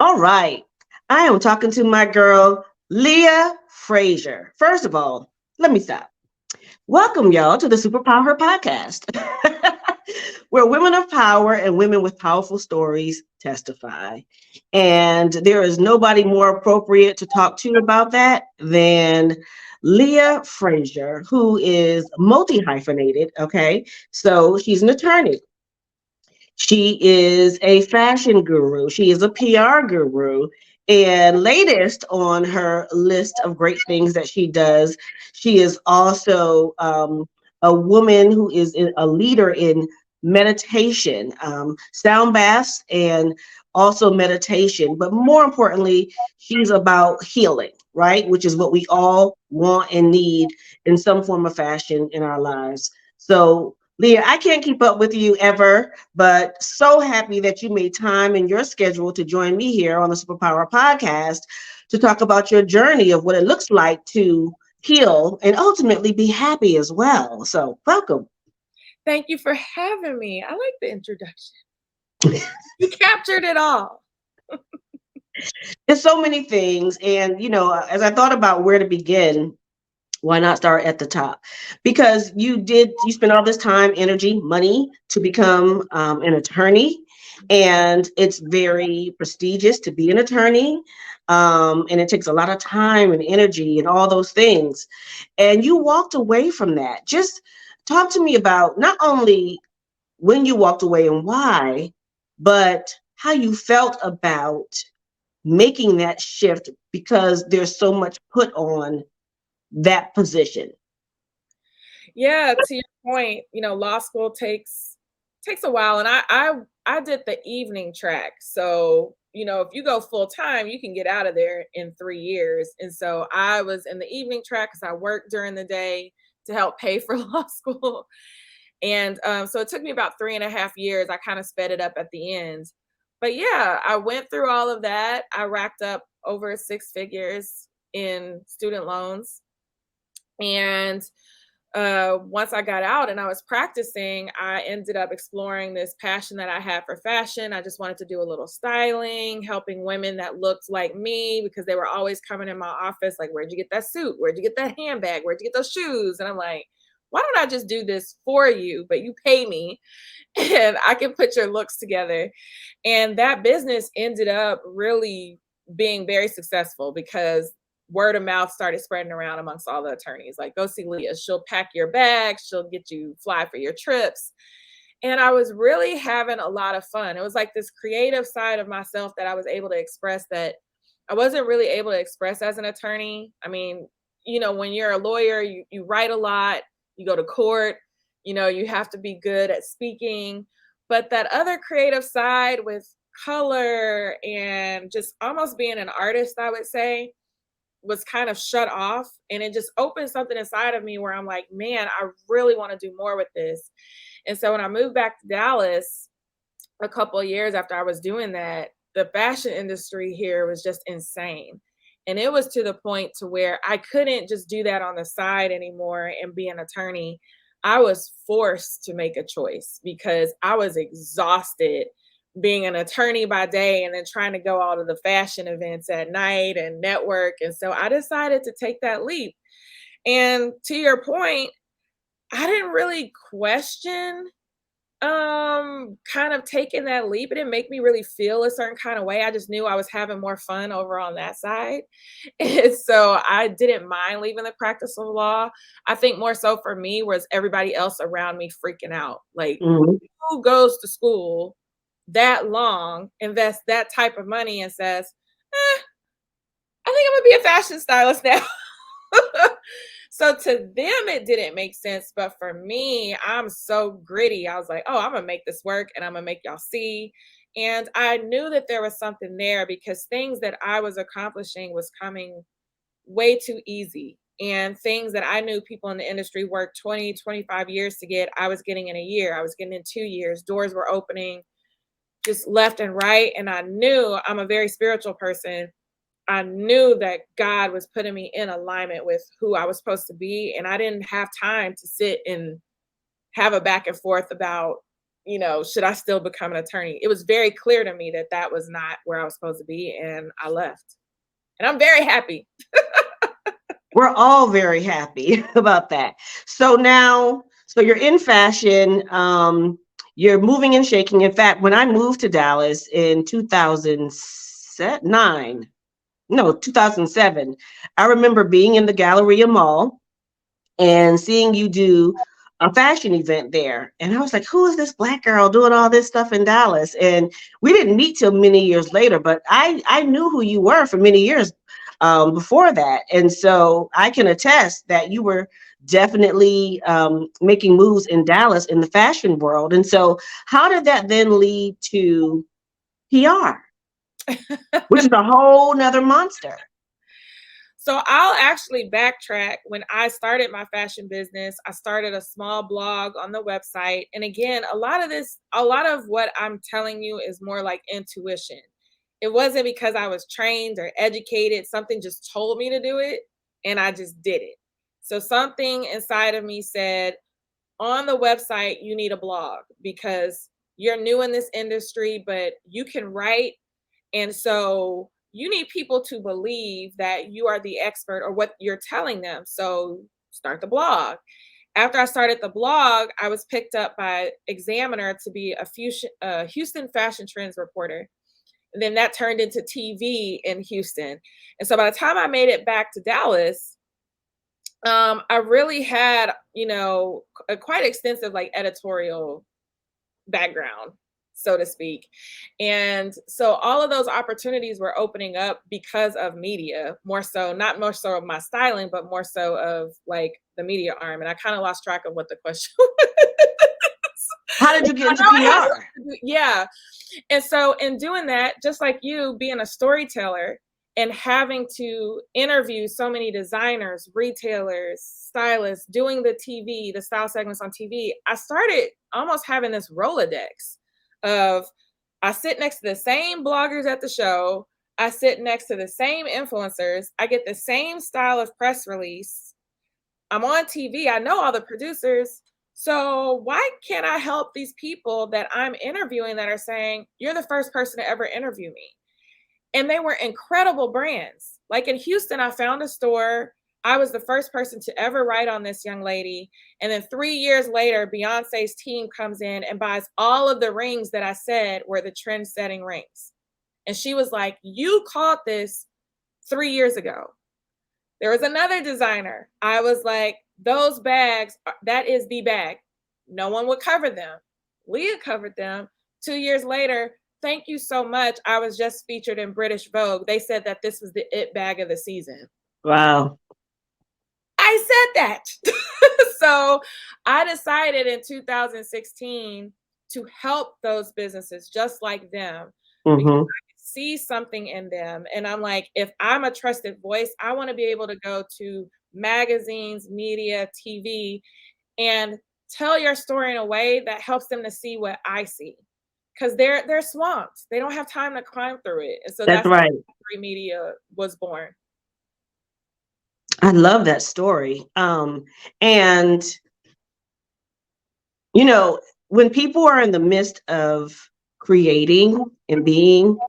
All right. I am talking to my girl, Leah Frazier. First of all, let me stop. Welcome, y'all, to the Superpower podcast, where women of power and women with powerful stories testify. And there is nobody more appropriate to talk to about that than Leah Frazier, who is multi hyphenated. Okay. So she's an attorney. She is a fashion guru. She is a PR guru. And latest on her list of great things that she does, she is also a woman who is a leader in meditation, sound baths, and also meditation. But more importantly, she's about healing, right? Which is what we all want and need in some form of fashion in our lives. So, Leah, I can't keep up with you ever, but so happy that you made time in your schedule to join me here on the Superpower podcast to talk about your journey of what it looks like to heal and ultimately be happy as well. So, welcome. Thank you for having me. I like the introduction. You captured it all. There's so many things. And, as I thought about where to begin, why not start at the top? Because you spend all this time, energy, money to become an attorney. And it's very prestigious to be an attorney. And it takes a lot of time and energy and all those things. And you walked away from that. Just talk to me about not only when you walked away and why, but how you felt about making that shift because there's so much put on that position. Yeah, to your point, law school takes a while, and I did the evening track. So, if you go full time, you can get out of there in 3 years. And so I was in the evening track because I worked during the day to help pay for law school. And so it took me about 3.5 years. I kind of sped it up at the end. But yeah, I went through all of that. I racked up over 6 figures in student loans. And once I got out and I was practicing, I ended up exploring this passion that I had for fashion. I just wanted to do a little styling, helping women that looked like me because they were always coming in my office like, where'd you get that suit? Where'd you get that handbag? Where'd you get those shoes? And I'm like, why don't I just do this for you, but you pay me and I can put your looks together. And that business ended up really being very successful because word of mouth started spreading around amongst all the attorneys. Like, go see Leah. She'll pack your bags. She'll get you fly for your trips. And I was really having a lot of fun. It was like this creative side of myself that I was able to express that I wasn't really able to express as an attorney. I mean, when you're a lawyer, you write a lot, you go to court, you have to be good at speaking. But that other creative side with color and just almost being an artist, I would say, was kind of shut off, and it just opened something inside of me where I'm like, man, I really want to do more with this. And so when I moved back to Dallas a couple of years after I was doing that, the fashion industry here was just insane. And it was to the point to where I couldn't just do that on the side anymore and be an attorney. I was forced to make a choice because I was exhausted being an attorney by day and then trying to go all to the fashion events at night and network. And so I decided to take that leap. And to your point, I didn't really question kind of taking that leap. It didn't make me really feel a certain kind of way. I just knew I was having more fun over on that side. And so I didn't mind leaving the practice of law. I think more so for me was everybody else around me freaking out. Like, Mhm. who goes to school that long, invests that type of money and says, I think I'm gonna be a fashion stylist now. So to them, it didn't make sense. But for me, I'm so gritty. I was like, oh, I'm going to make this work and I'm going to make y'all see. And I knew that there was something there because things that I was accomplishing was coming way too easy. And things that I knew people in the industry worked 20, 25 years to get, I was getting in a year. I was getting in 2 years. Doors were opening just left and right. And I knew I'm a very spiritual person. I knew that God was putting me in alignment with who I was supposed to be. And I didn't have time to sit and have a back and forth about you know, should I still become an attorney? It was very clear to me that that was not where I was supposed to be, and I left. And I'm very happy. We're all very happy about that. So now, so you're in fashion, you're moving and shaking. In fact, when I moved to Dallas in 2009, no, 2007, I remember being in the Galleria Mall and seeing you do a fashion event there. And I was like, who is this Black girl doing all this stuff in Dallas? And we didn't meet till many years later, but I knew who you were for many years before that. And so I can attest that you were definitely making moves in Dallas in the fashion world. And so how did that then lead to PR, which is a whole nother monster? So I'll actually backtrack. When I started my fashion business, I started a small blog on the website. And again, a lot of what I'm telling you is more like intuition. It wasn't because I was trained or educated. Something just told me to do it, and I just did it. So something inside of me said, on the website, you need a blog because you're new in this industry, but you can write. And so you need people to believe that you are the expert or what you're telling them. So start the blog. After I started the blog, I was picked up by Examiner to be a Houston fashion trends reporter. And then that turned into TV in Houston. And so by the time I made it back to Dallas, I really had, you know, a quite extensive like editorial background, so to speak. And so all of those opportunities were opening up because of media, more so, not more so of my styling, but more so of like the media arm. And I kind of lost track of what the question was. How did you get into PR? Yeah. And so in doing that, just like you being a storyteller and having to interview so many designers, retailers, stylists, doing the TV, the style segments on TV, I started almost having this Rolodex of I sit next to the same bloggers at the show. I sit next to the same influencers. I get the same style of press release. I'm on TV. I know all the producers. So why can't I help these people that I'm interviewing that are saying, you're the first person to ever interview me? And they were incredible brands. Like in Houston, I found a store. I was the first person to ever write on this young lady. And then 3 years later, Beyonce's team comes in and buys all of the rings that I said were the trend-setting rings. And she was like, you caught this 3 years ago. There was another designer. I was like, those bags, that is the bag. No one would cover them. Leah covered them. 2 years later, thank you so much. I was just featured in British Vogue. They said that this was the it bag of the season. Wow. I said that. So I decided in 2016 to help those businesses just like them. Because I could see something in them. And I'm like, if I'm a trusted voice, I want to be able to go to magazines, media, TV, and tell your story in a way that helps them to see what I see. Because they're swamped. They don't have time to climb through it. And so that's right. Free Media was born. I love that story. And, you know, when people are in the midst of creating and being,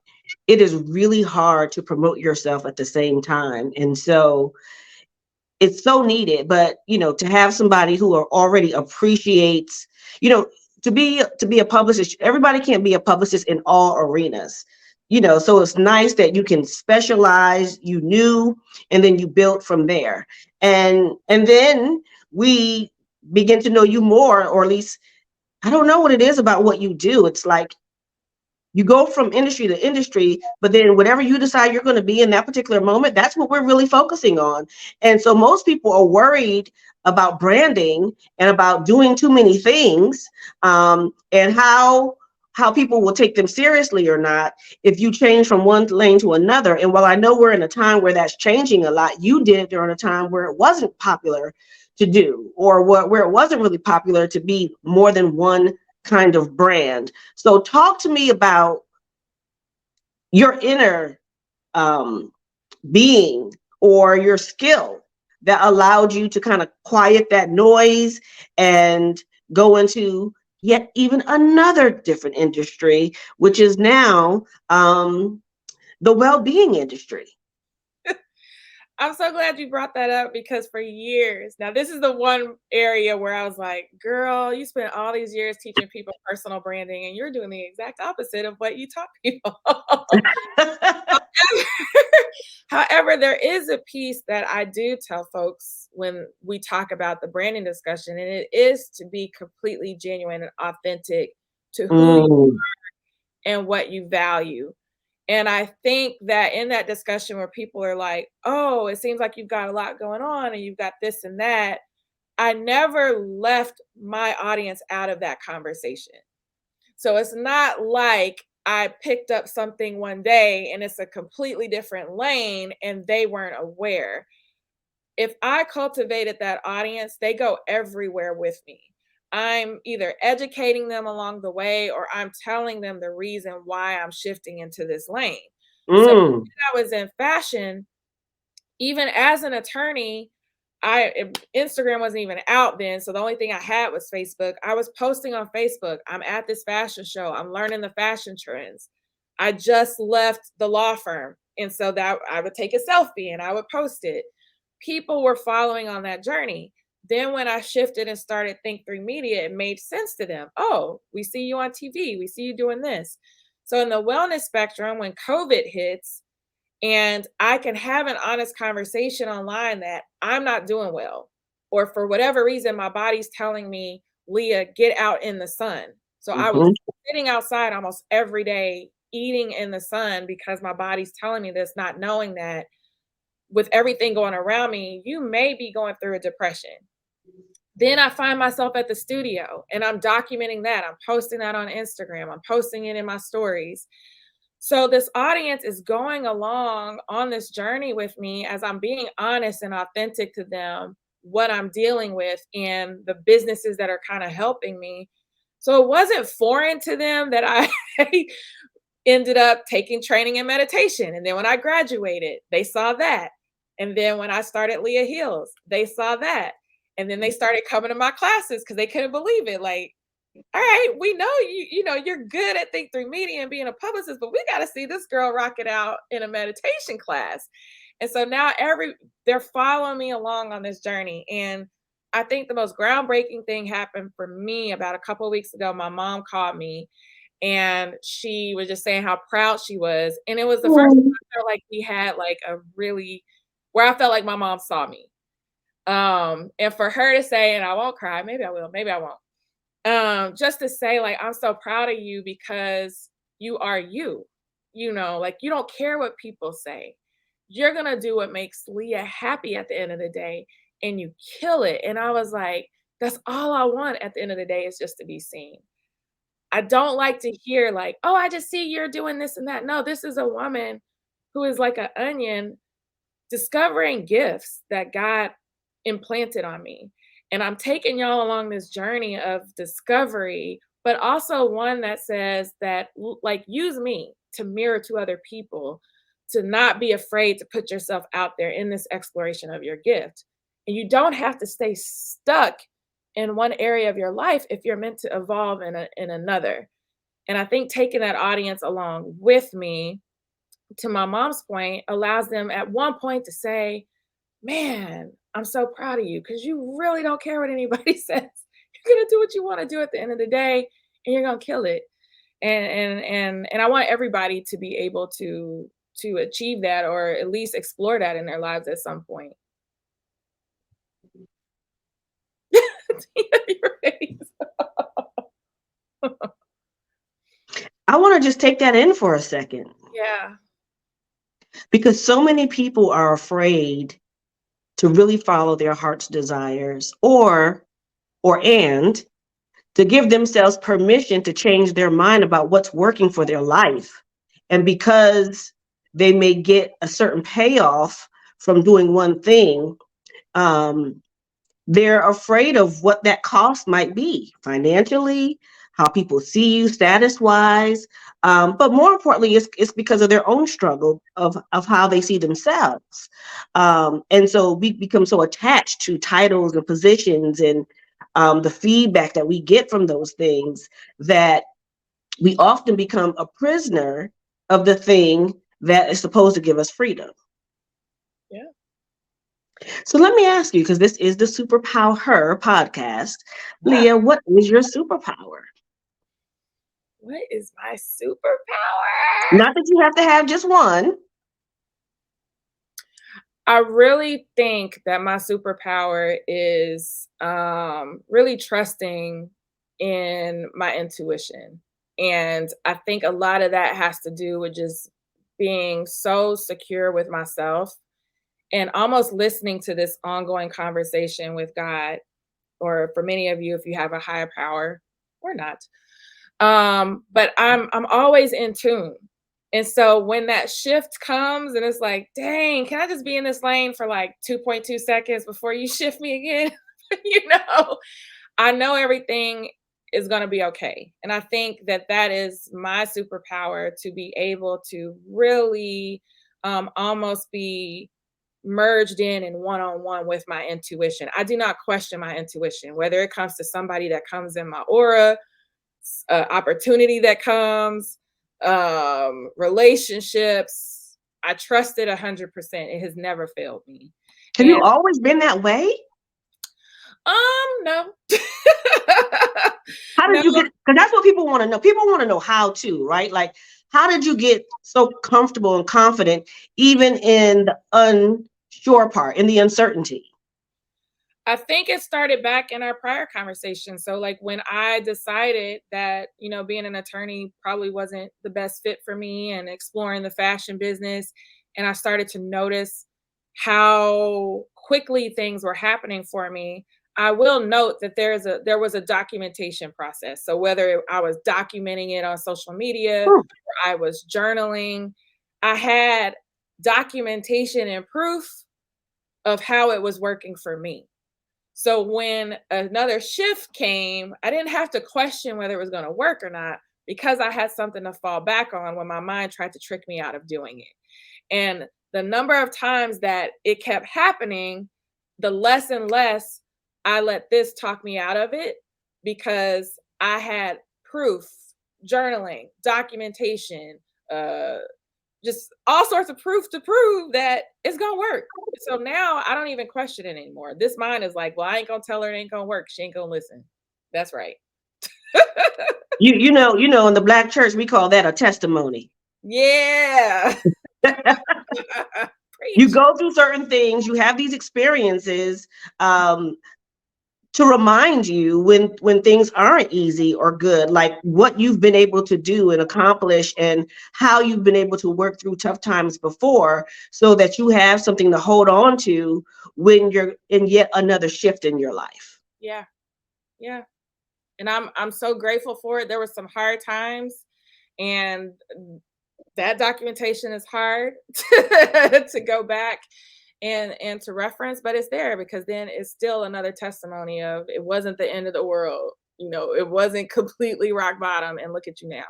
it is really hard to promote yourself at the same time. And so it's so needed. But, you know, to have somebody who already appreciates, you know, to be a publicist, everybody can't be a publicist in all arenas. You know, so it's nice that you can specialize, you knew, and then you built from there. And then we begin to know you more, or at least, I don't know what it is about what you do. It's like you go from industry to industry, but then whatever you decide you're going to be in that particular moment, that's what we're really focusing on. And so most people are worried about branding and about doing too many things, and how people will take them seriously or not if you change from one lane to another. And while I know we're in a time where that's changing a lot, you did it during a time where it wasn't popular to do, or where it wasn't really popular to be more than one kind of brand. So talk to me about your inner being or your skill that allowed you to kind of quiet that noise and go into yet even another different industry, which is now the well-being industry. I'm so glad you brought that up because for years, now this is the one area where I was like, girl, you spent all these years teaching people personal branding and you're doing the exact opposite of what you taught people. However, there is a piece that I do tell folks when we talk about the branding discussion, and it is to be completely genuine and authentic to who you are and what you value. And I think that in that discussion where people are like, oh, it seems like you've got a lot going on and you've got this and that, I never left my audience out of that conversation. So it's not like I picked up something one day and it's a completely different lane and they weren't aware. If I cultivated that audience, they go everywhere with me. I'm either educating them along the way or I'm telling them the reason why I'm shifting into this lane. So when I was in fashion, even as an attorney, Instagram wasn't even out then. So the only thing I had was Facebook. I was posting on Facebook. I'm at this fashion show. I'm learning the fashion trends. I just left the law firm. And so that I would take a selfie and I would post it. People were following on that journey. Then when I shifted and started Think 3 Media, it made sense to them. Oh, we see you on TV. We see you doing this. So in the wellness spectrum, when COVID hits and I can have an honest conversation online that I'm not doing well, or for whatever reason, my body's telling me, Leah, get out in the sun. So I was sitting outside almost every day, eating in the sun because my body's telling me this, not knowing that with everything going around me, you may be going through a depression. Then I find myself at the studio and I'm documenting that. I'm posting that on Instagram. I'm posting it in my stories. So this audience is going along on this journey with me as I'm being honest and authentic to them, what I'm dealing with and the businesses that are kind of helping me. So it wasn't foreign to them that I ended up taking training in meditation. And then when I graduated, they saw that. And then when I started Leah Heals, they saw that. And then they started coming to my classes because they couldn't believe it. Like, all right, we know you're good at Think 3 Media and being a publicist, but we got to see this girl rock it out in a meditation class. And so now they're following me along on this journey. And I think the most groundbreaking thing happened for me about a couple of weeks ago. My mom called me and she was just saying how proud she was. And it was the first time I felt like we had like where I felt like my mom saw me. And for her to say, and I won't cry, maybe I will, maybe I won't. Just to say, like, I'm so proud of you because you are you, like you don't care what people say. You're going to do what makes Leah happy at the end of the day and you kill it. And I was like, that's all I want at the end of the day is just to be seen. I don't like to hear like, oh, I just see you're doing this and that. No, this is a woman who is like an onion discovering gifts that God implanted on me. And I'm taking y'all along this journey of discovery, but also one that says that, like, use me to mirror to other people, to not be afraid to put yourself out there in this exploration of your gift. And you don't have to stay stuck in one area of your life if you're meant to evolve in another. And I think taking that audience along with me, to my mom's point, allows them at one point to say, man, I'm so proud of you because you really don't care what anybody says. You're going to do what you want to do at the end of the day and you're going to kill it. And I want everybody to be able to achieve that or at least explore that in their lives at some point. I want to just take that in for a second. Yeah. Because so many people are afraid to really follow their heart's desires or to give themselves permission to change their mind about what's working for their life. And because they may get a certain payoff from doing one thing, they're afraid of what that cost might be financially, how people see you status-wise. But more importantly, it's because of their own struggle of how they see themselves. And so we become so attached to titles and positions and the feedback that we get from those things, that we often become a prisoner of the thing that is supposed to give us freedom. Yeah. So let me ask you, because this is the Superpower podcast, Leah, what is your superpower? What is my superpower? Not that you have to have just one. I really think that my superpower is really trusting in my intuition. And I think a lot of that has to do with just being so secure with myself and almost listening to this ongoing conversation with God, or for many of you, if you have a higher power or not. But I'm always in tune. And so when that shift comes and it's like, dang, can I just be in this lane for like 2.2 seconds before you shift me again? I know everything is going to be okay. And I think that that is my superpower, to be able to really almost be merged in and one-on-one with my intuition. I do not question my intuition, whether it comes to somebody that comes in my aura, opportunity that comes, relationships. I trust it 100%. It has never failed me. Have you always been that way? No. How did you get, because that's what people want to know. People want to know how to, right? Like, how did you get so comfortable and confident, even in the unsure part, in the uncertainty? I think it started back in our prior conversation. So like when I decided that, being an attorney probably wasn't the best fit for me, and exploring the fashion business, and I started to notice how quickly things were happening for me. I will note that there was a documentation process. So whether I was documenting it on social media or I was journaling, I had documentation and proof of how it was working for me. So when another shift came, I didn't have to question whether it was going to work or not, because I had something to fall back on when my mind tried to trick me out of doing it. And the number of times that it kept happening, the less and less I let this talk me out of it, because I had proof, journaling, documentation, just all sorts of proof to prove that it's gonna work. So now I don't even question it anymore. This mind is like, well, I ain't gonna tell her it ain't gonna work. She ain't gonna listen. That's right. You know, in the Black church, we call that a testimony. Yeah. You go through certain things, you have these experiences, to remind you when things aren't easy or good, like what you've been able to do and accomplish, and how you've been able to work through tough times before, so that you have something to hold on to when you're in yet another shift in your life. Yeah. Yeah. And I'm so grateful for it. There were some hard times, and that documentation is hard to go back and to reference, but it's there, because then it's still another testimony of it wasn't the end of the world. It wasn't completely rock bottom, and look at you now.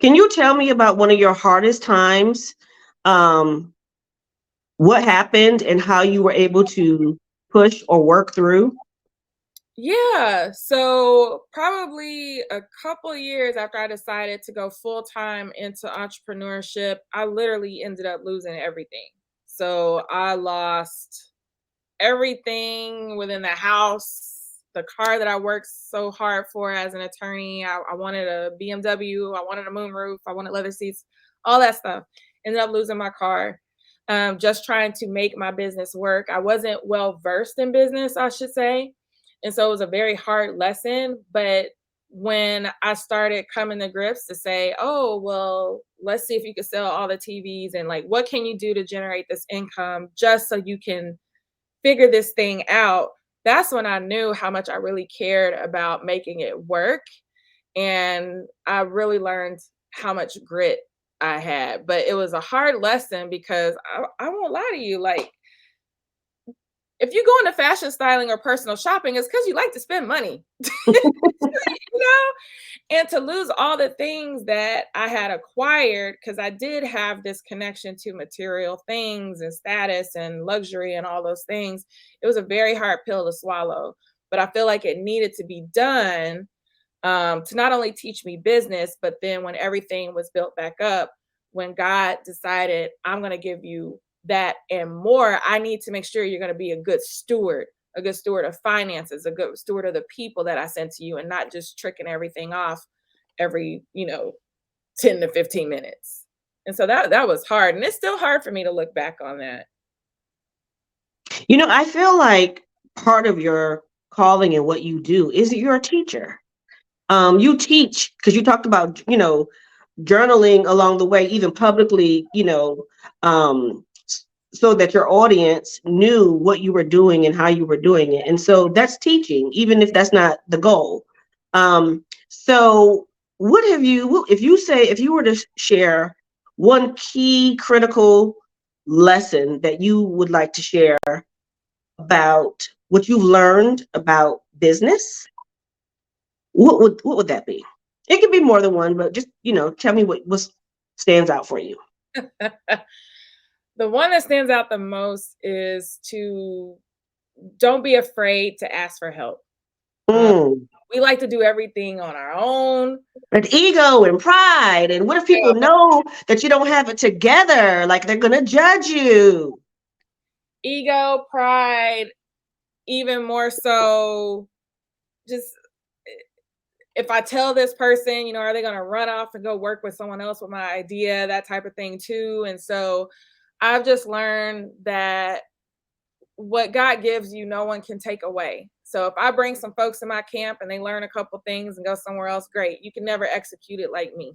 Can you tell me about one of your hardest times? What happened and how you were able to push or work through? Yeah. So probably a couple years after I decided to go full time into entrepreneurship, I literally ended up losing everything. So I lost everything within the house, the car that I worked so hard for as an attorney. I wanted a BMW, I wanted a moonroof, I wanted leather seats, all that stuff. Ended up losing my car, just trying to make my business work. I wasn't well versed in business, I should say. And so it was a very hard lesson. But when I started coming to grips to say, oh, well, let's see if you can sell all the TVs, and like, what can you do to generate this income just so you can figure this thing out? That's when I knew how much I really cared about making it work. And I really learned how much grit I had. But it was a hard lesson, because I won't lie to you, like, if you go into fashion styling or personal shopping, it's because you like to spend money. And to lose all the things that I had acquired, because I did have this connection to material things and status and luxury and all those things, it was a very hard pill to swallow. but I feel like it needed to be done to not only teach me business, but then when everything was built back up, when God decided, I'm going to give you that and more, I need to make sure you're going to be a good steward of finances, a good steward of the people that I sent to you, and not just tricking everything off every, 10 to 15 minutes. And so that was hard. And it's still hard for me to look back on that. I feel like part of your calling and what you do is that you're a teacher. You teach because you talked about, journaling along the way, even publicly, so that your audience knew what you were doing and how you were doing it. And so that's teaching, even if that's not the goal. So if you were to share one key critical lesson that you would like to share about what you've learned about business, what would that be? It could be more than one, but just, tell me what stands out for you. The one that stands out the most is don't be afraid to ask for help. We like to do everything on our own. And ego and pride. And what if people know that you don't have it together? Like they're going to judge you. Ego, pride, even more so, just if I tell this person, are they going to run off and go work with someone else with my idea, that type of thing too. And so I've just learned that what God gives you, no one can take away. So if I bring some folks in my camp and they learn a couple things and go somewhere else, great. You can never execute it like me.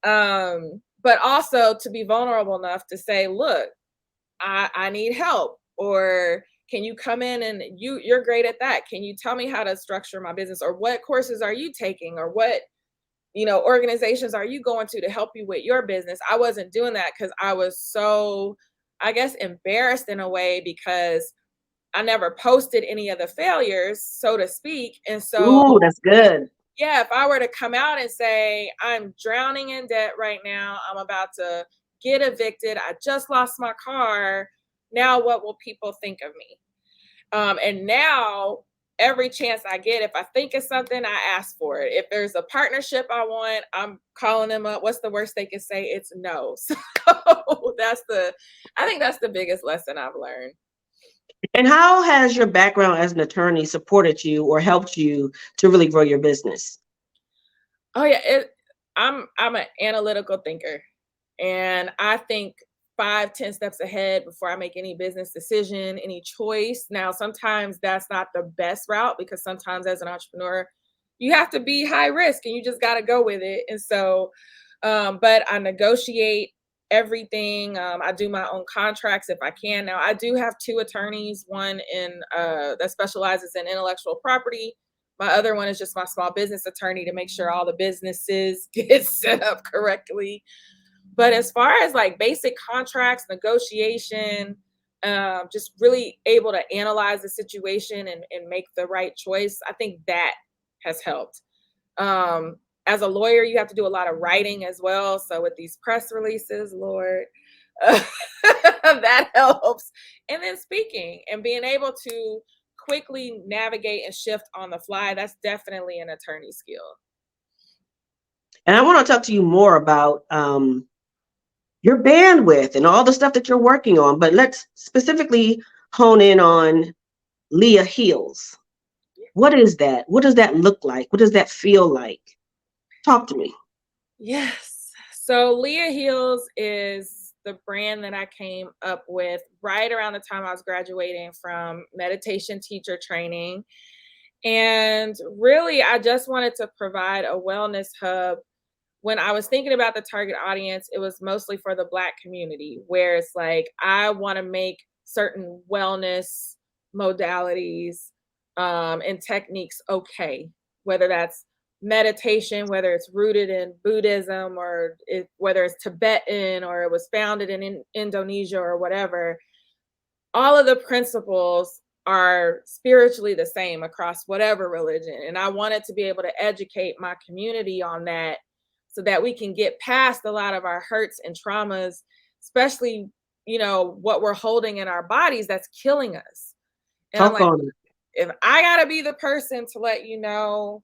But also to be vulnerable enough to say, look, I need help, or can you come in and you're great at that. Can you tell me how to structure my business, or what courses are you taking, or what, organizations are you going to help you with your business? I wasn't doing that because I was so, I guess, embarrassed in a way because I never posted any of the failures, so to speak. And so, ooh, that's good. Yeah, if I were to come out and say, I'm drowning in debt right now, I'm about to get evicted, I just lost my car, now what will people think of me? And now every chance I get, if I think of something, I ask for it. If there's a partnership I want, I'm calling them up. What's the worst they can say? It's no. So I think that's the biggest lesson I've learned. And how has your background as an attorney supported you or helped you to really grow your business? Oh yeah, I'm an analytical thinker, and I think 5-10 steps ahead before I make any business decision, any choice. Now, sometimes that's not the best route because sometimes as an entrepreneur, you have to be high risk and you just got to go with it. And so, but I negotiate everything. I do my own contracts if I can. Now, I do have 2 attorneys, one that specializes in intellectual property. My other one is just my small business attorney to make sure all the businesses get set up correctly. But as far as like basic contracts, negotiation, just really able to analyze the situation and make the right choice, I think that has helped. As a lawyer, you have to do a lot of writing as well. So with these press releases, Lord, that helps. And then speaking and being able to quickly navigate and shift on the fly, that's definitely an attorney skill. And I want to talk to you more about your bandwidth and all the stuff that you're working on, but let's specifically hone in on Leah Heals. What is that? What does that look like? What does that feel like? Talk to me. Yes. So Leah Heals is the brand that I came up with right around the time I was graduating from meditation teacher training. And really, I just wanted to provide a wellness hub. When I was thinking about the target audience, it was mostly for the Black community, where it's like, I want to make certain wellness modalities and techniques okay, whether that's meditation, whether it's rooted in Buddhism, or whether it's Tibetan, or it was founded in Indonesia or whatever. All of the principles are spiritually the same across whatever religion. And I wanted to be able to educate my community on that, so that we can get past a lot of our hurts and traumas, especially, what we're holding in our bodies that's killing us. And Talk on it. if I gotta be the person to let you know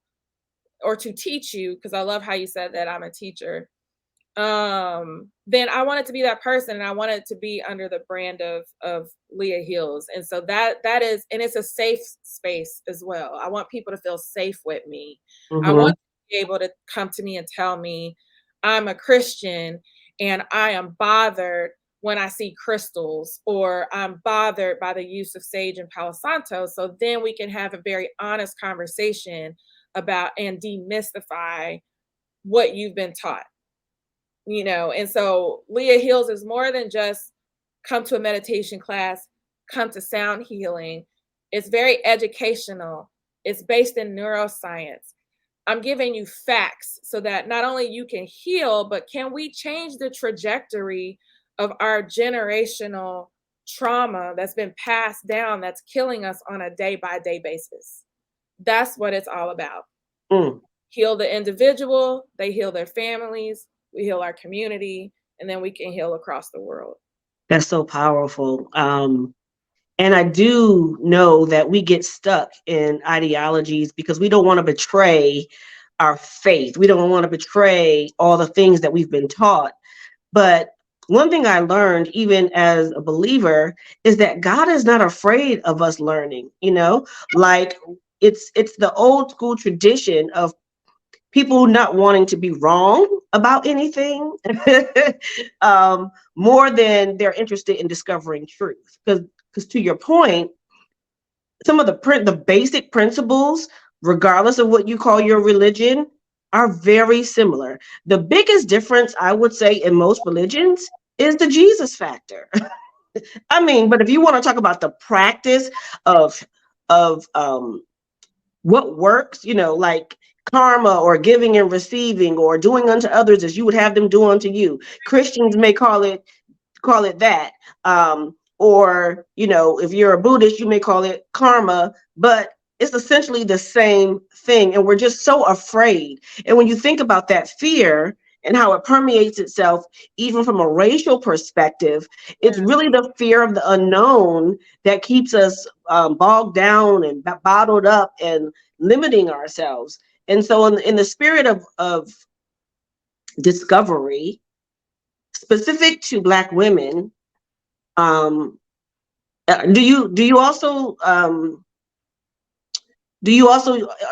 or to teach you, because I love how you said that I'm a teacher, then I want it to be that person, and I want it to be under the brand of Leah Heals. And so that is, and it's a safe space as well. I want people to feel safe with me. I Mm-hmm. want to be able to come to me and tell me I'm a Christian and I am bothered when I see crystals, or I'm bothered by the use of sage and Palo Santo. So then we can have a very honest conversation about and demystify what you've been taught. And so Leah Heals is more than just come to a meditation class, come to sound healing. It's very educational. It's based in neuroscience. I'm giving you facts so that not only you can heal, but can we change the trajectory of our generational trauma that's been passed down, that's killing us on a day by day basis. That's what it's all about. Mm. Heal the individual, they heal their families, we heal our community, and then we can heal across the world. That's so powerful. And I do know that we get stuck in ideologies because we don't want to betray our faith. We don't want to betray all the things that we've been taught. But one thing I learned, even as a believer, is that God is not afraid of us learning. Like it's the old school tradition of people not wanting to be wrong about anything, more than they're interested in discovering truth. Because to your point, some of the basic principles, regardless of what you call your religion, are very similar. The biggest difference, I would say, in most religions is the Jesus factor. I mean, but if you want to talk about the practice of what works, like karma or giving and receiving or doing unto others as you would have them do unto you. Christians may call it that. Or, if you're a Buddhist, you may call it karma, but it's essentially the same thing. And we're just so afraid. And when you think about that fear and how it permeates itself, even from a racial perspective, it's really the fear of the unknown that keeps us bogged down and bottled up and limiting ourselves. And so in the spirit of discovery, specific to Black women, do you also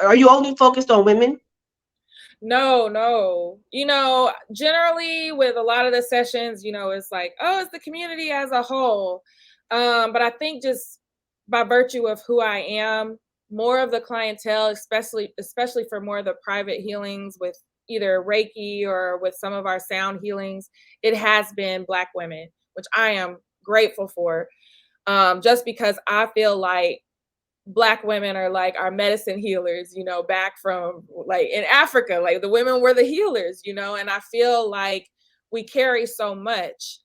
are you only focused on women? No. Generally with a lot of the sessions, it's like, oh, it's the community as a whole. But I think just by virtue of who I am, more of the clientele, especially for more of the private healings with either Reiki or with some of our sound healings, it has been Black women, which I am grateful for. Just because I feel like Black women are like our medicine healers, back from like in Africa, like the women were the healers, and I feel like we carry so much.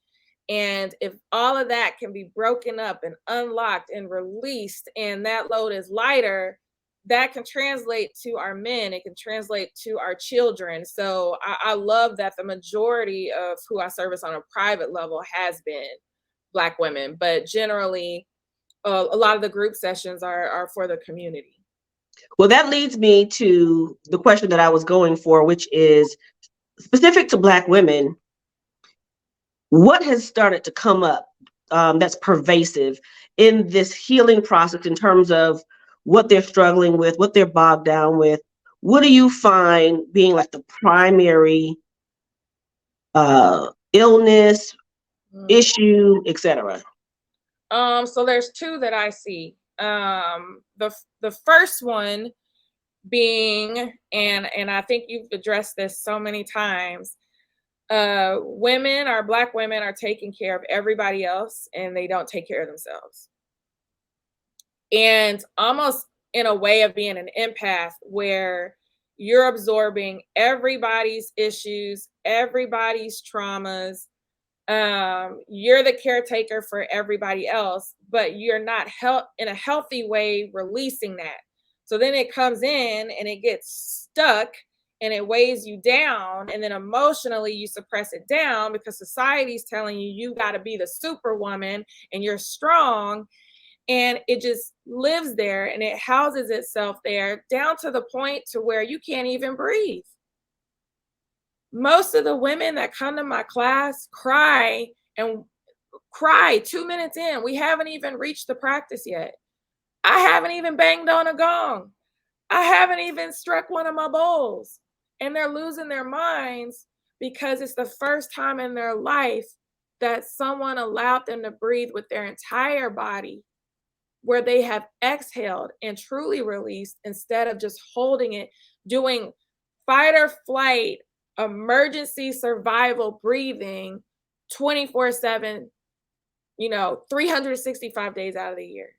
And if all of that can be broken up and unlocked and released, and that load is lighter, that can translate to our men, it can translate to our children. So I love that the majority of who I service on a private level has been Black women, but generally, a lot of the group sessions are for the community. Well, that leads me to the question that I was going for, which is specific to Black women. What has started to come up that's pervasive in this healing process in terms of what they're struggling with, what they're bogged down with? What do you find being like the primary illness, issue, etc.? So there's two that I see. The first one being, and I think you've addressed this so many times, Black women are taking care of everybody else and they don't take care of themselves. And almost in a way of being an empath where you're absorbing everybody's issues, everybody's traumas. You're the caretaker for everybody else, but you're not in a healthy way releasing that. So then it comes in and it gets stuck and it weighs you down, and then emotionally you suppress it down because society's telling you got to be the superwoman and you're strong. And it just lives there and it houses itself there down to the point to where you can't even breathe. Most of the women that come to my class cry and cry 2 minutes in. We haven't even reached the practice yet. I haven't even banged on a gong. I haven't even struck one of my bowls. And they're losing their minds because it's the first time in their life that someone allowed them to breathe with their entire body, where they have exhaled and truly released instead of just holding it, doing fight or flight, emergency survival breathing 24/7, 365 days out of the year.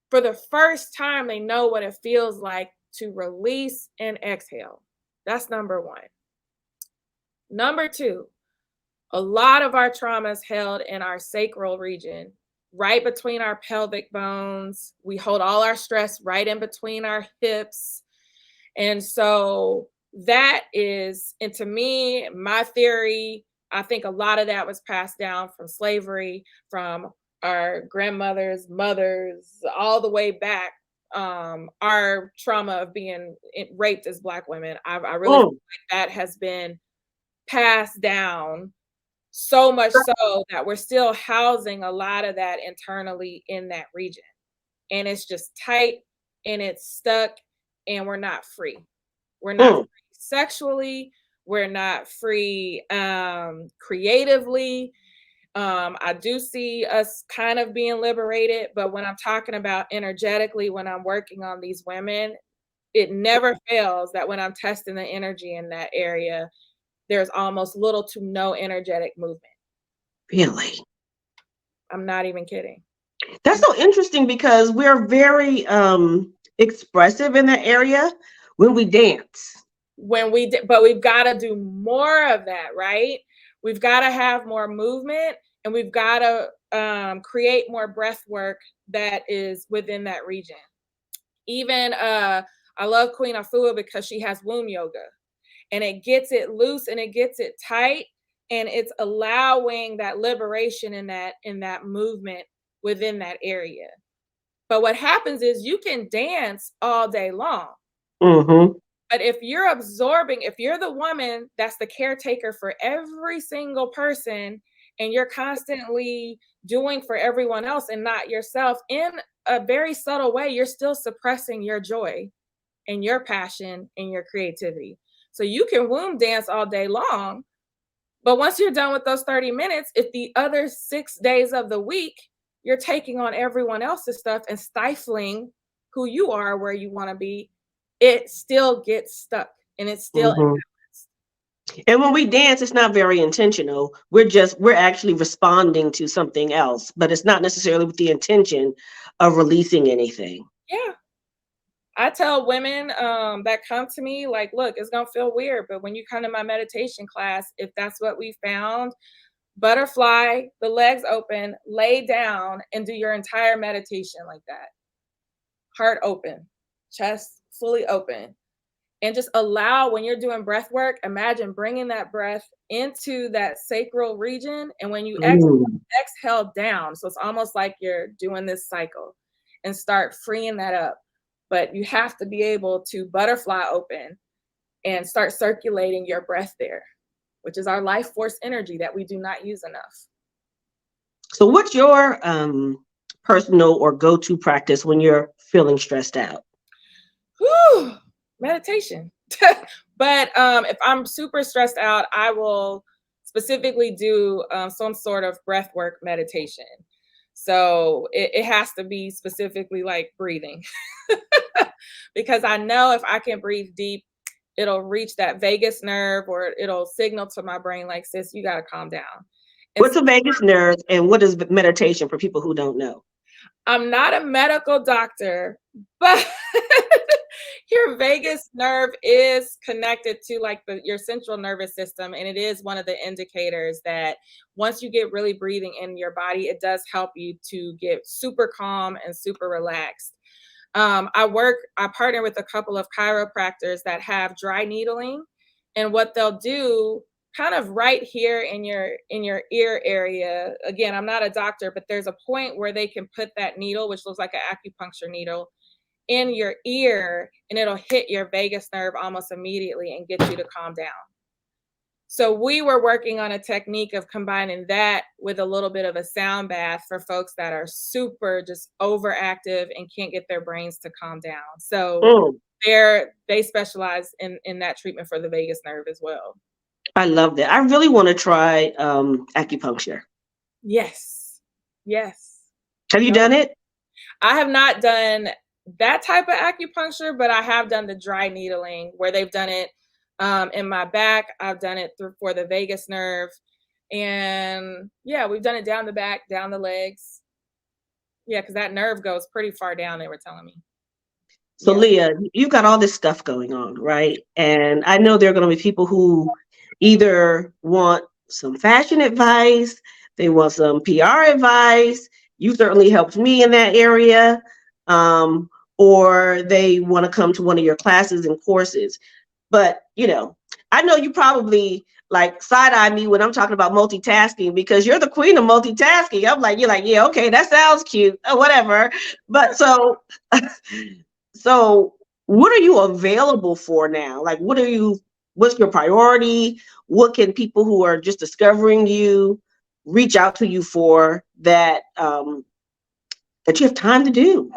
For the first time, they know what it feels like to release and exhale. That's number one. Number two, a lot of our trauma is held in our sacral region, right between our pelvic bones. We hold all our stress right in between our hips. And so that is, and to me, my theory, I think a lot of that was passed down from slavery, from our grandmothers, mothers, all the way back. Our trauma of being raped as Black women, I really feel like that has been passed down so much so that we're still housing a lot of that internally in that region. And it's just tight and it's stuck and we're not free. We're not free sexually. We're not free creatively. I do see us kind of being liberated, but when I'm talking about energetically, when I'm working on these women, it never fails that when I'm testing the energy in that area, there's almost little to no energetic movement. Really? I'm not even kidding. That's so interesting because we're very expressive in that area when we dance. But we've got to do more of that, right? We've got to have more movement and we've got to create more breath work that is within that region. Even I love Queen Afua because she has womb yoga and it gets it loose and it gets it tight and it's allowing that liberation in that movement within that area. But what happens is you can dance all day long. Mm-hmm. But if you're the woman that's the caretaker for every single person and you're constantly doing for everyone else and not yourself, in a very subtle way, you're still suppressing your joy and your passion and your creativity. So you can womb dance all day long, but once you're done with those 30 minutes, if the other 6 days of the week, you're taking on everyone else's stuff and stifling who you are, where you want to be, it still gets stuck and it's still imbalanced. And when we dance, it's not very intentional. We're actually responding to something else, but it's not necessarily with the intention of releasing anything. Yeah. I tell women that come to me, like, look, it's going to feel weird, but when you come to my meditation class, if that's what we found, butterfly, the legs open, lay down and do your entire meditation like that. Heart open, chest fully open. And just allow, when you're doing breath work, imagine bringing that breath into that sacral region. And when you exhale down, so it's almost like you're doing this cycle, and start freeing that up. But you have to be able to butterfly open and start circulating your breath there, which is our life force energy that we do not use enough. So what's your personal or go-to practice when you're feeling stressed out? Whew, meditation. But if I'm super stressed out, I will specifically do some sort of breathwork meditation. So it has to be specifically like breathing because I know if I can breathe deep, it'll reach that vagus nerve or it'll signal to my brain like, sis, you got to calm down. And what's a vagus nerve and what is meditation for people who don't know? I'm not a medical doctor, but your vagus nerve is connected to like your central nervous system. And it is one of the indicators that once you get really breathing in your body, it does help you to get super calm and super relaxed. I partner with a couple of chiropractors that have dry needling. And what they'll do kind of right here in your ear area. Again, I'm not a doctor, but there's a point where they can put that needle, which looks like an acupuncture needle, in your ear, and it'll hit your vagus nerve almost immediately and get you to calm down. So we were working on a technique of combining that with a little bit of a sound bath for folks that are super just overactive and can't get their brains to calm down. So they specialize in that treatment for the vagus nerve as well. I love that. I really want to try acupuncture. Yes. Yes. Have you done it? I have not done that type of acupuncture, but I have done the dry needling where they've done it in my back. I've done it for the vagus nerve. And yeah, we've done it down the back, down the legs. Yeah, because that nerve goes pretty far down, they were telling me. So Leah, you've got all this stuff going on, right? And I know there are going to be people who either want some fashion advice, they want some PR advice. You certainly helped me in that area. Or they want to come to one of your classes and courses. But, I know you probably like side-eye me when I'm talking about multitasking because you're the queen of multitasking. You're like, yeah, okay, that sounds cute or whatever. But so what are you available for now? Like, what's your priority? What can people who are just discovering you reach out to you for that you have time to do?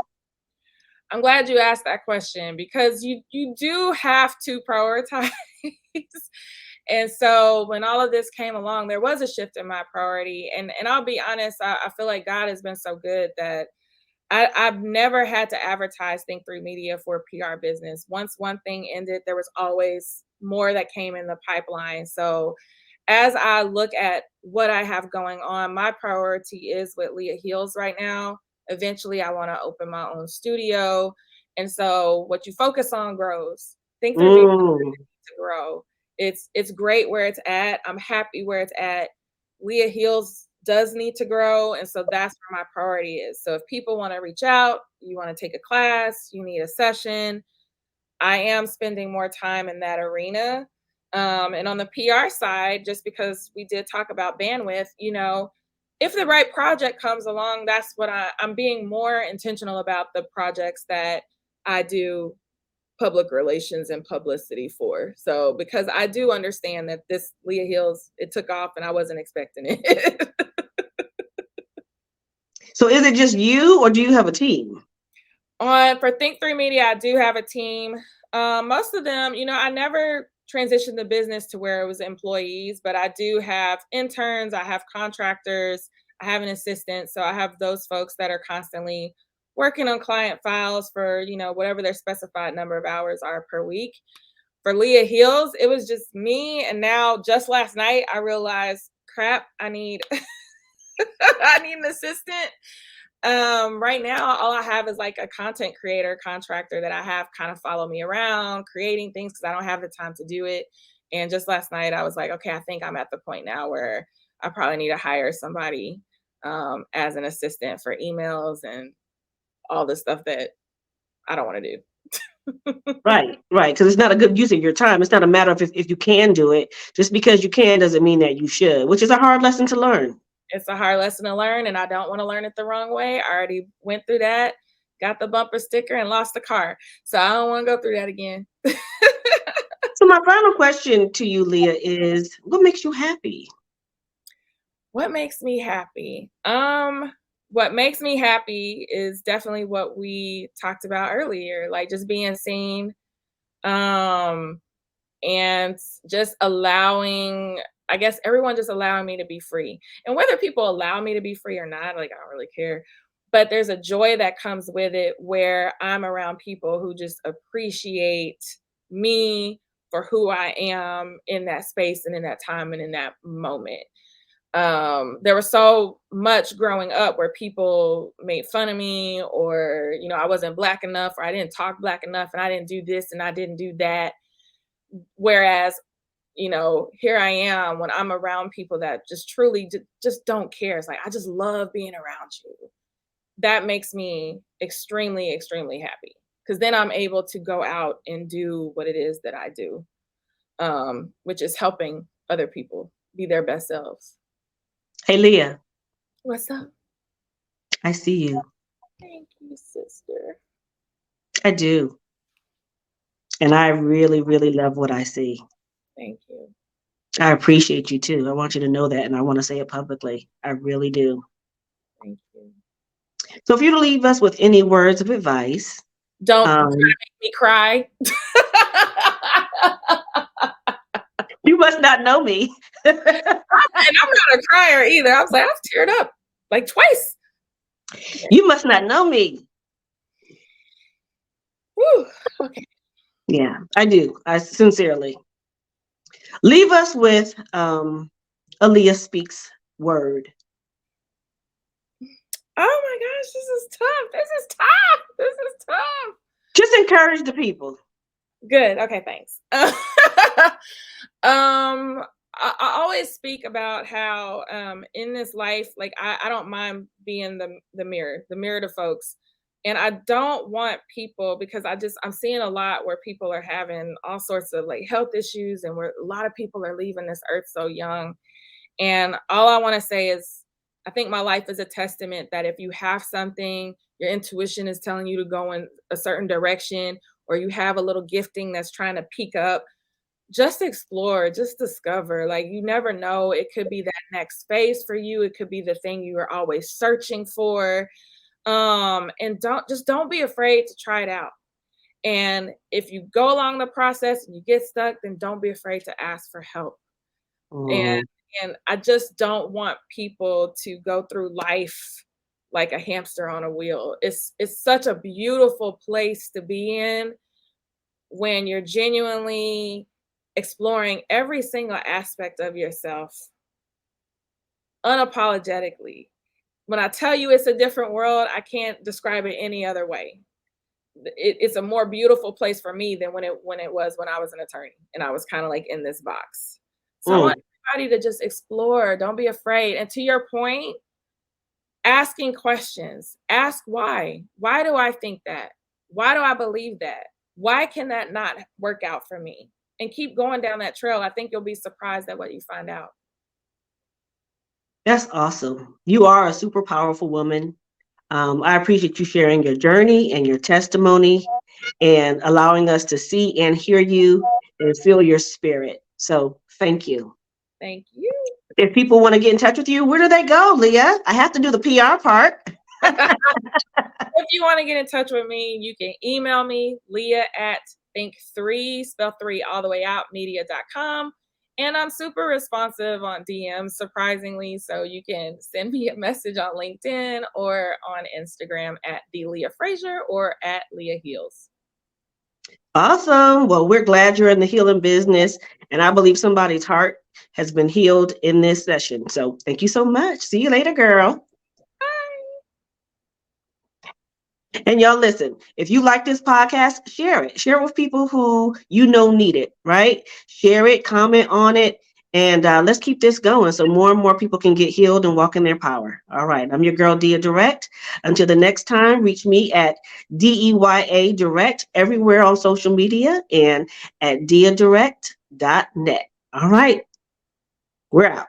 I'm glad you asked that question because you do have to prioritize. And so when all of this came along, there was a shift in my priority. And I'll be honest, I feel like God has been so good that I've never had to advertise Think Through Media for a PR business. Once one thing ended, there was always more that came in the pipeline. So as I look at what I have going on, my priority is with Leah Heals right now. Eventually, I want to open my own studio. And so what you focus on grows. Think Through Media to grow. It's great where it's at. I'm happy where it's at. Leah Heals does need to grow. And so that's where my priority is. So if people want to reach out, you want to take a class, you need a session, I am spending more time in that arena. And on the PR side, just because we did talk about bandwidth, if the right project comes along, that's what I'm being more intentional about the projects that I do public relations and publicity for. So because I do understand that this Leah Heals, it took off and I wasn't expecting it. So is it just you or do you have a team? For Think Through Media, I do have a team. Most of them, I never transitioned the business to where it was employees, but I do have interns, I have contractors, I have an assistant. So I have those folks that are constantly working on client files for, whatever their specified number of hours are per week. For Leah Heals, it was just me. And now just last night, I realized, crap, I need I need an assistant. Right now, all I have is like a content creator contractor that I have kind of follow me around creating things because I don't have the time to do it. And just last night, I was like, okay, I think I'm at the point now where I probably need to hire somebody as an assistant for emails and all the stuff that I don't want to do. Right. Because it's not a good use of your time. It's not a matter of if you can do it. Just because you can doesn't mean that you should, which is a hard lesson to learn. It's a hard lesson to learn, and I don't want to learn it the wrong way. I already went through that, got the bumper sticker, and lost the car. So I don't want to go through that again. So my final question to you, Leah, is what makes you happy? What makes me happy? What makes me happy is definitely what we talked about earlier, like just being seen, and just allowing, I guess everyone just allowing me to be free. And whether people allow me to be free or not, like I don't really care. But there's a joy that comes with it where I'm around people who just appreciate me for who I am in that space and in that time and in that moment. There was so much growing up where people made fun of me or, I wasn't Black enough or I didn't talk Black enough and I didn't do this and I didn't do that. Whereas, here I am when I'm around people that just truly just don't care. It's like, I just love being around you. That makes me extremely, extremely happy because then I'm able to go out and do what it is that I do, which is helping other people be their best selves. Hey, Leah, What's up? I see you. Thank you, sister. I do. And I really, really love what I see. Thank you. I appreciate you too. I want you to know that, and I want to say it publicly. I really do. Thank you. So if you leave us with any words of advice, Don't try to make me cry. you must not know me. And I'm not a crier either. I was like, I've teared up like twice. You must not know me. Whew. Okay. Yeah, I do. I sincerely. Leave us with a Leah Speaks word. Oh my gosh, this is tough. This is tough. This is tough. Just encourage the people. Good. Okay, thanks. I always speak about how in this life, like I don't mind being the mirror to folks. And I don't want people, because I'm seeing a lot where people are having all sorts of like health issues, and where a lot of people are leaving this earth so young. And all I want to say is, I think my life is a testament that if you have something, your intuition is telling you to go in a certain direction, or you have a little gifting that's trying to peak up, just explore, just discover. Like, you never know. It could be that next phase for you. It could be the thing you are always searching for. And don't be afraid to try it out. And if you go along the process and you get stuck, then don't be afraid to ask for help. And I just don't want people to go through life like a hamster on a wheel. It's such a beautiful place to be in when you're genuinely exploring every single aspect of yourself unapologetically. When I tell you it's a different world, I can't describe it any other way. It's a more beautiful place for me than when it was when I was an attorney and I was kind of like in this box. So I want everybody to just explore. Don't be afraid. And to your point, asking questions. Ask why. Why do I think that? Why do I believe that? Why can that not work out for me? And keep going down that trail. I think you'll be surprised at what you find out. That's awesome. You are a super powerful woman. I appreciate you sharing your journey and your testimony and allowing us to see and hear you and feel your spirit. So thank you. Thank you. If people want to get in touch with you, where do they go, Leah? I have to do the PR part. If you want to get in touch with me, you can email me, Leah at think3, spell 3 all the way out, media.com. And I'm super responsive on DMs, surprisingly. So you can send me a message on LinkedIn or on Instagram at Leah Frazier or at Leah Heals. Awesome. Well, we're glad you're in the healing business. And I believe somebody's heart has been healed in this session. So thank you so much. See you later, girl. And y'all listen, if you like this podcast, share it. Share it with people who you know need it, right? Share it, comment on it, and let's keep this going so more and more people can get healed and walk in their power. All right, I'm your girl, Deya Direct. Until the next time, reach me at DEYA Direct everywhere on social media and at DeyaDirect.net. All right, we're out.